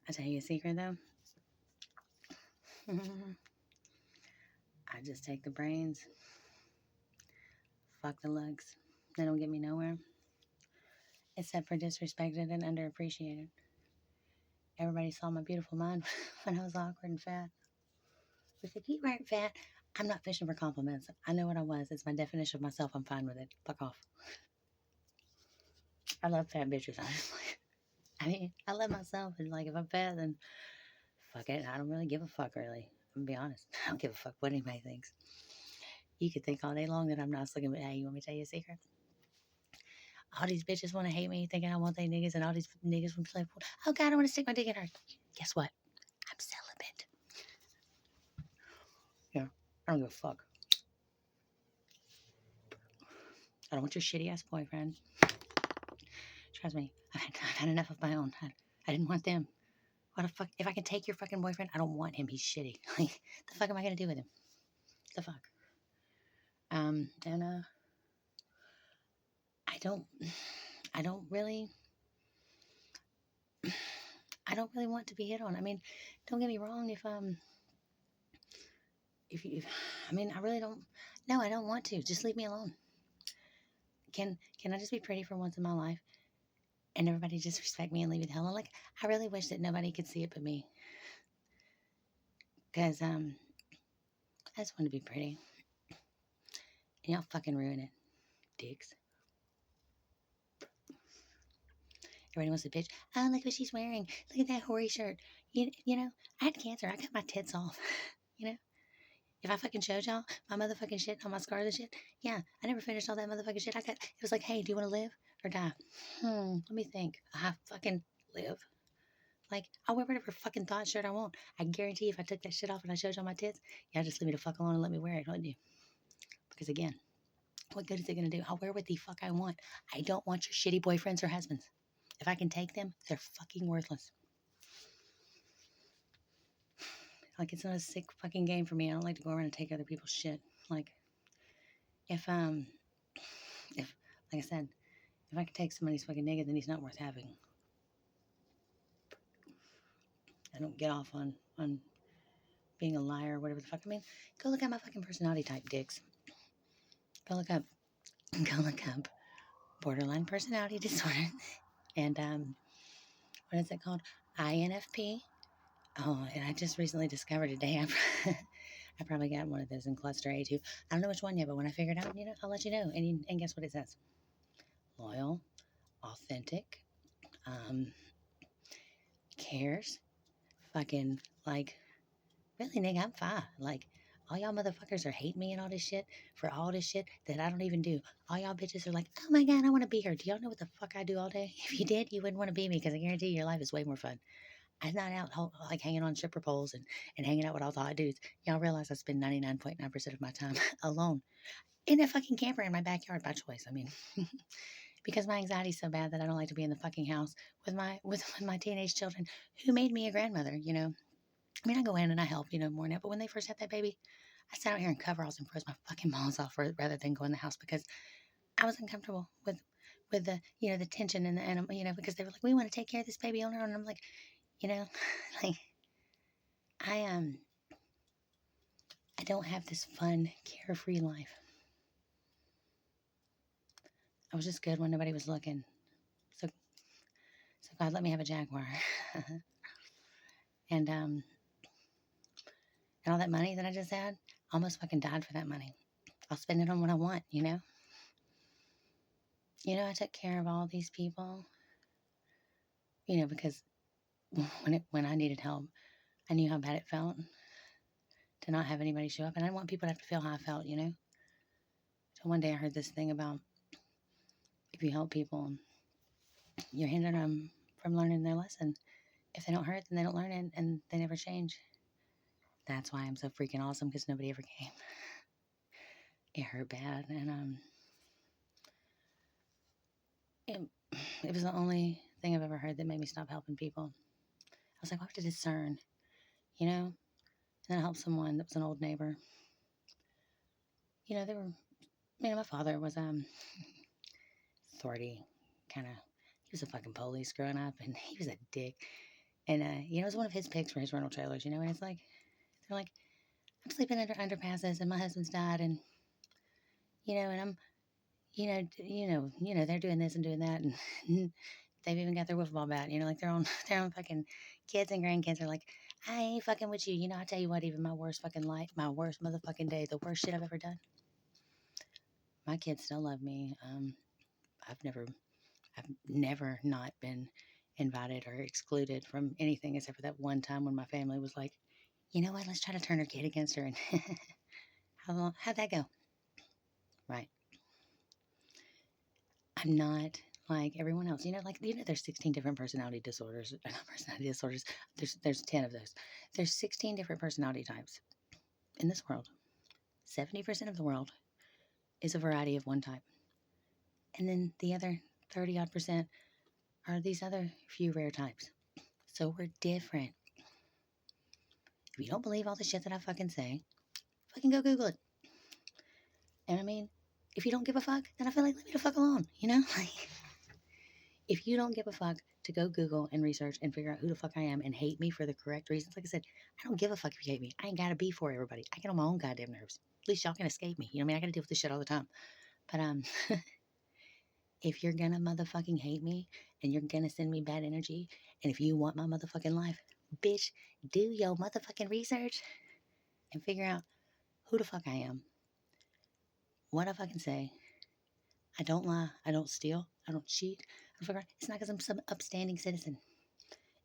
I tell you a secret though. I just take the brains, fuck the looks. They don't get me nowhere, except for disrespected and underappreciated. Everybody saw my beautiful mind when I was awkward and fat. But if you weren't fat, I'm not fishing for compliments. I know what I was. It's my definition of myself. I'm fine with it. Fuck off. I love fat bitches, honestly. I mean, I love myself. And like, if I'm fat, then fuck it. I don't really give a fuck, really. I'm gonna be honest. I don't give a fuck what anybody thinks. You could think all day long that I'm not looking, but hey, you want me to tell you a secret? All these bitches want to hate me, thinking I want they niggas, and all these niggas want to play. Oh God, I want to stick my dick in her. Guess what? I'm celibate. Yeah, I don't give a fuck. I don't want your shitty ass boyfriend. Trust me, I've had enough of my own. I didn't want them. What the fuck? If I can take your fucking boyfriend, I don't want him. He's shitty. Like, the fuck am I gonna do with him? The fuck. And I don't, I don't really, I don't really want to be hit on. I mean, don't get me wrong. If you, I mean, I really don't. No, I don't want to. Just leave me alone. Can I just be pretty for once in my life, and everybody just respect me and leave it the hell alone? Like, I really wish that nobody could see it but me, because I just want to be pretty, and y'all fucking ruin it, dicks. Everybody wants to bitch. Oh, look what she's wearing. Look at that hoary shirt. You know, I had cancer. I cut my tits off. You know, if I fucking showed y'all my motherfucking shit, all my scars and shit, yeah, I never finished all that motherfucking shit I cut. It was like, hey, do you want to live or die? Let me think. I fucking live. Like, I'll wear whatever fucking thought shirt I want. I guarantee if I took that shit off and I showed y'all my tits, y'all just leave me the fuck alone and let me wear it, wouldn't you? Because again, what good is it gonna do? I'll wear what the fuck I want. I don't want your shitty boyfriends or husbands. If I can take them, they're fucking worthless. Like, it's not a sick fucking game for me. I don't like to go around and take other people's shit. Like, if if like I said, if I could take somebody's fucking nigga, then he's not worth having. I don't get off on being a liar or whatever the fuck. I mean, go look at my fucking personality type, dicks. Go look up borderline personality disorder, and what is it called? INFP. Oh, and I just recently discovered today. I probably got one of those in cluster A too. I don't know which one yet, but when I figure it out, I'll let you know. And guess what it says? Loyal, authentic, um, cares, fucking like, really, nigga, I'm fine. Like, all y'all motherfuckers are hate me and all this shit for all this shit that I don't even do. All y'all bitches are like, oh my God, I want to be here. Do y'all know what the fuck I do all day? If you did, you wouldn't want to be me, because I guarantee you your life is way more fun. I'm not out like hanging on stripper poles and hanging out with all the hot dudes. Y'all realize I spend 99.9% of my time alone in a fucking camper in my backyard by choice. I mean, because my anxiety is so bad that I don't like to be in the fucking house with my teenage children who made me a grandmother, I mean, I go in and I help, more now. But when they first had that baby, I sat out here in coveralls and froze my fucking balls off rather than go in the house, because I was uncomfortable with the, the tension and the animal, because they were like, we want to take care of this baby on our own. And I'm like, like, I I don't have this fun, carefree life. I was just good when nobody was looking. So God let me have a Jaguar. And all that money that I just had, I almost fucking died for that money. I'll spend it on what I want, I took care of all these people, because when I needed help, I knew how bad it felt to not have anybody show up. And I didn't want people to have to feel how I felt, So one day I heard this thing about, if you help people, you're hindering them from learning their lesson. If they don't hurt, then they don't learn it, and they never change. That's why I'm so freaking awesome, because nobody ever came. It hurt bad, and it was the only thing I've ever heard that made me stop helping people. I was like, I have to discern, And then I helped someone that was an old neighbor. They were, my father was authority kind of. He was a fucking police growing up, and he was a dick. And, you know, it was one of his picks for his rental trailers, you know, and it's like, they're like, I'm sleeping under underpasses and my husband's died and, you know, and I'm, they're doing this and doing that. And they've even got their wiffle ball bat, you know, like their own fucking kids and grandkids are like, I ain't fucking with you. You know, I tell you what, even my worst fucking life, my worst motherfucking day, the worst shit I've ever done, my kids still love me. I've never, I've never not been invited or excluded from anything except for that one time when my family was like, you know what, let's try to turn her kid against her. And how'd that go? Right. I'm not like everyone else. There's 16 different personality disorders. Not personality disorders. There's 10 of those. There's 16 different personality types in this world. 70% of the world is a variety of one type. And then the other 30 odd percent are these other few rare types. So we're different. If you don't believe all the shit that I fucking say, fucking go Google it. And I mean, if you don't give a fuck, then I feel like leave me the fuck alone, you know? Like, if you don't give a fuck to go Google and research and figure out who the fuck I am and hate me for the correct reasons, like I said, I don't give a fuck if you hate me. I ain't gotta be for everybody. I get on my own goddamn nerves. At least y'all can escape me. You know what I mean? I gotta deal with this shit all the time. But if you're gonna motherfucking hate me and you're gonna send me bad energy, and if you want my motherfucking life, bitch, do your motherfucking research and figure out who the fuck I am, what I fucking say. I don't lie. I don't steal. I don't cheat. It's not because I'm some upstanding citizen.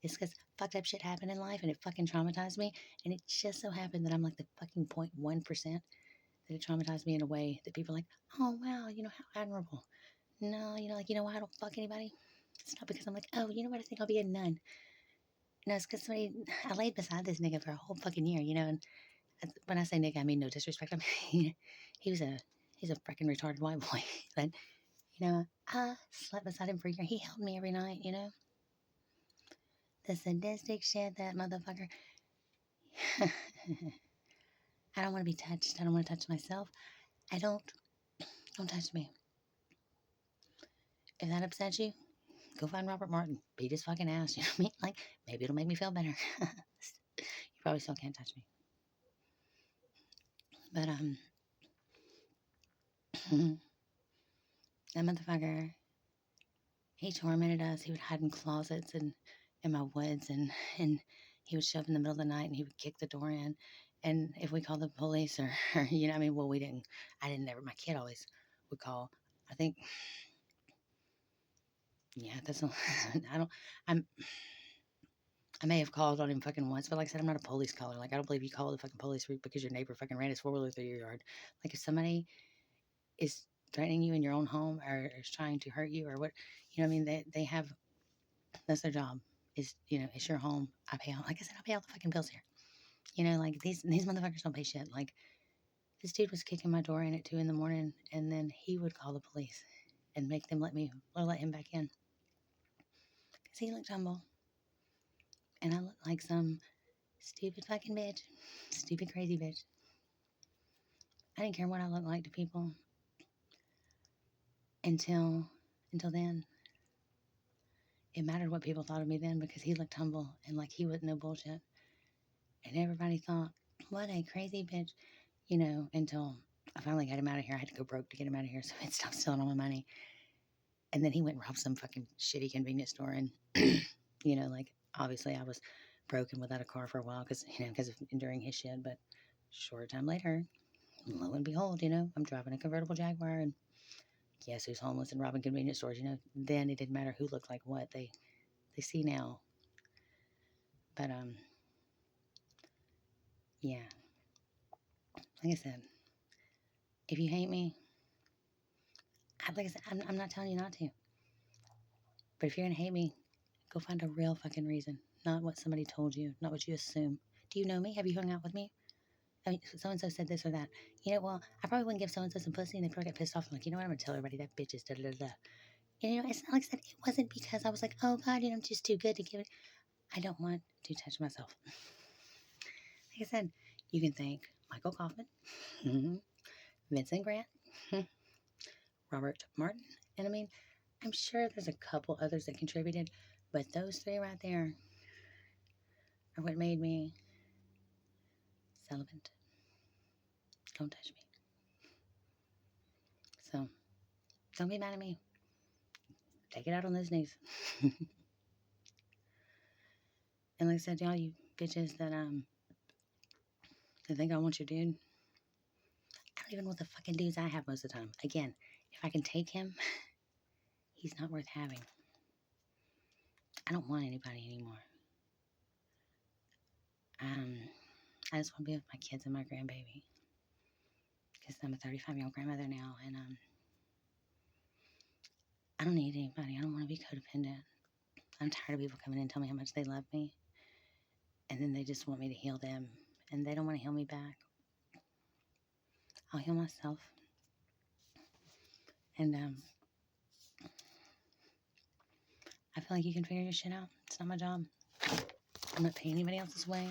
It's because fucked up shit happened in life and it fucking traumatized me. And it just so happened that I'm like the fucking 0.1% that it traumatized me in a way that people are like, oh wow, you know, how admirable. No, you know why I don't fuck anybody? It's not because I'm like, oh, you know what, I think I'll be a nun. No, it's because I laid beside this nigga for a whole fucking year, you know, and when I say nigga, I mean no disrespect. I mean, he's a freaking retarded white boy. But, you know, I slept beside him for a year. He held me every night, you know. The sadistic shit, that motherfucker. I don't want to be touched. I don't want to touch myself. Don't touch me. If that upsets you, go find Robert Martin. Beat his fucking ass. You know what I mean? Like, maybe it'll make me feel better. You probably still can't touch me. But, that motherfucker, he tormented us. He would hide in closets and in my woods, and he would show up in the middle of the night and he would kick the door in. And if we called the police or you know, I mean, well, I didn't ever, my kid always would call. I think, yeah, that's, I don't, I'm, I may have called on him fucking once, but like I said, I'm not a police caller. Like, I don't believe you call the fucking police because your neighbor fucking ran his four-wheeler through your yard. Like, if somebody is threatening you in your own home or is trying to hurt you or what, you know what I mean? They have, that's their job. Is, you know, it's your home. Like I said, I pay all the fucking bills here. You know, like these motherfuckers don't pay shit. Like, this dude was kicking my door in at 2 a.m, and then he would call the police and make them let him back in. Because he looked humble. And I looked like some stupid fucking bitch. Stupid crazy bitch. I didn't care what I looked like to people until then. It mattered what people thought of me then because he looked humble and like he wasn't no bullshit. And everybody thought, what a crazy bitch, you know, until I finally got him out of here. I had to go broke to get him out of here, so he'd stopped stealing all my money. And then he went and robbed some fucking shitty convenience store. And, you know, like, obviously I was broken without a car for a while because of enduring his shit. But short time later, lo and behold, you know, I'm driving a convertible Jaguar and guess who's homeless and robbing convenience stores, you know. Then it didn't matter who looked like what. They see now. But, yeah. Like I said, if you hate me, like I said, I'm not telling you not to. But if you're going to hate me, go find a real fucking reason. Not what somebody told you, not what you assume. Do you know me? Have you hung out with me? I mean, so-and-so said this or that. You know, well, I probably wouldn't give so-and-so some pussy and they'd probably get pissed off. I'm like, you know what? I'm going to tell everybody that bitch is da-da-da-da. And, you know, it's not like I said, it wasn't because I was like, oh, God, you know, I'm just too good to give it. I don't want to touch myself. Like I said, you can thank Michael Kaufman, Vincent Grant, Robert Martin, and I mean, I'm sure there's a couple others that contributed, but those three right there, are what made me celibate. Don't touch me. So, don't be mad at me. Take it out on those knees. And like I said, y'all, you bitches that think I want your dude. I don't even want the fucking dudes I have most of the time. Again, if I can take him, he's not worth having. I don't want anybody anymore. I just want to be with my kids and my grandbaby. Because I'm a 35-year-old grandmother now, and I don't need anybody. I don't want to be codependent. I'm tired of people coming in and telling me how much they love me, and then they just want me to heal them, and they don't want to heal me back. I'll heal myself. And I feel like you can figure your shit out. It's not my job. I'm not paying anybody else's way.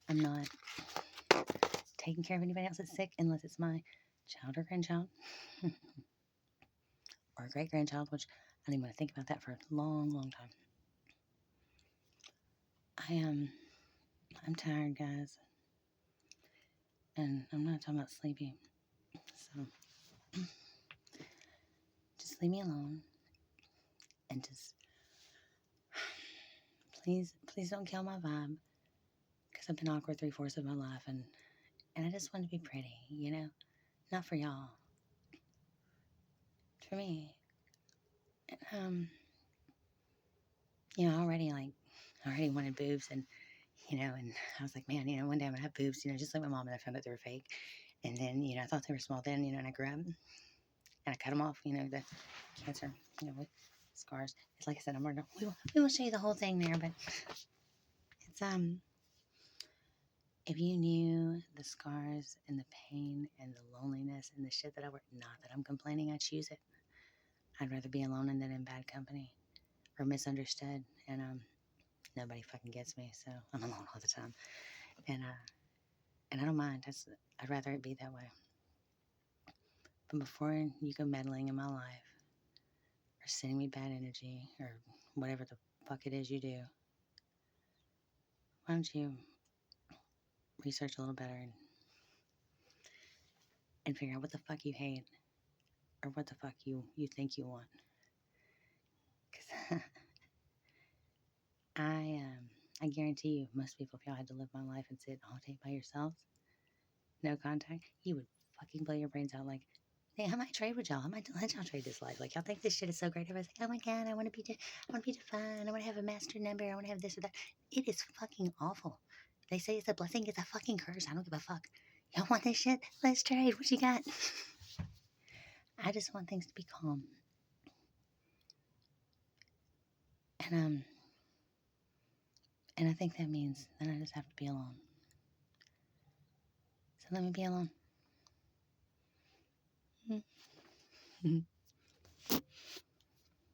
I'm not taking care of anybody else that's sick unless it's my child or grandchild or great grandchild, which I don't even want to think about that for a long, long time. I'm tired, guys. And I'm not talking about sleepy. So just leave me alone. And just please don't kill my vibe. Because I've been awkward 3/4 of my life, and I just want to be pretty, you know? Not for y'all. For me. You know, I already wanted boobs, and you know, and I was like, man, you know, one day I'm gonna have boobs, you know, just like my mom, and I found out they were fake. And then, you know, I thought they were small then, you know, and I grabbed them and I cut them off, you know, the cancer, you know, with scars. It's like I said, we won't show you the whole thing there, but it's, if you knew the scars and the pain and the loneliness and the shit that I work, not that I'm complaining, I choose it. I'd rather be alone than in bad company or misunderstood. And, nobody fucking gets me, so I'm alone all the time. And I don't mind. I'd rather it be that way. But before you go meddling in my life or sending me bad energy or whatever the fuck it is you do, why don't you research a little better and figure out what the fuck you hate or what the fuck you think you want. Because I guarantee you, most people, if y'all had to live my life and sit all day by yourselves, no contact, you would fucking blow your brains out. Like, hey, I might trade with y'all. I might let y'all trade this life. Like, y'all think this shit is so great. Everybody's like, oh my God, I want to be defined. I want to have a master number. I want to have this or that. It is fucking awful. They say it's a blessing. It's a fucking curse. I don't give a fuck. Y'all want this shit? Let's trade. What you got? I just want things to be calm. And I think that means that I just have to be alone. So let me be alone.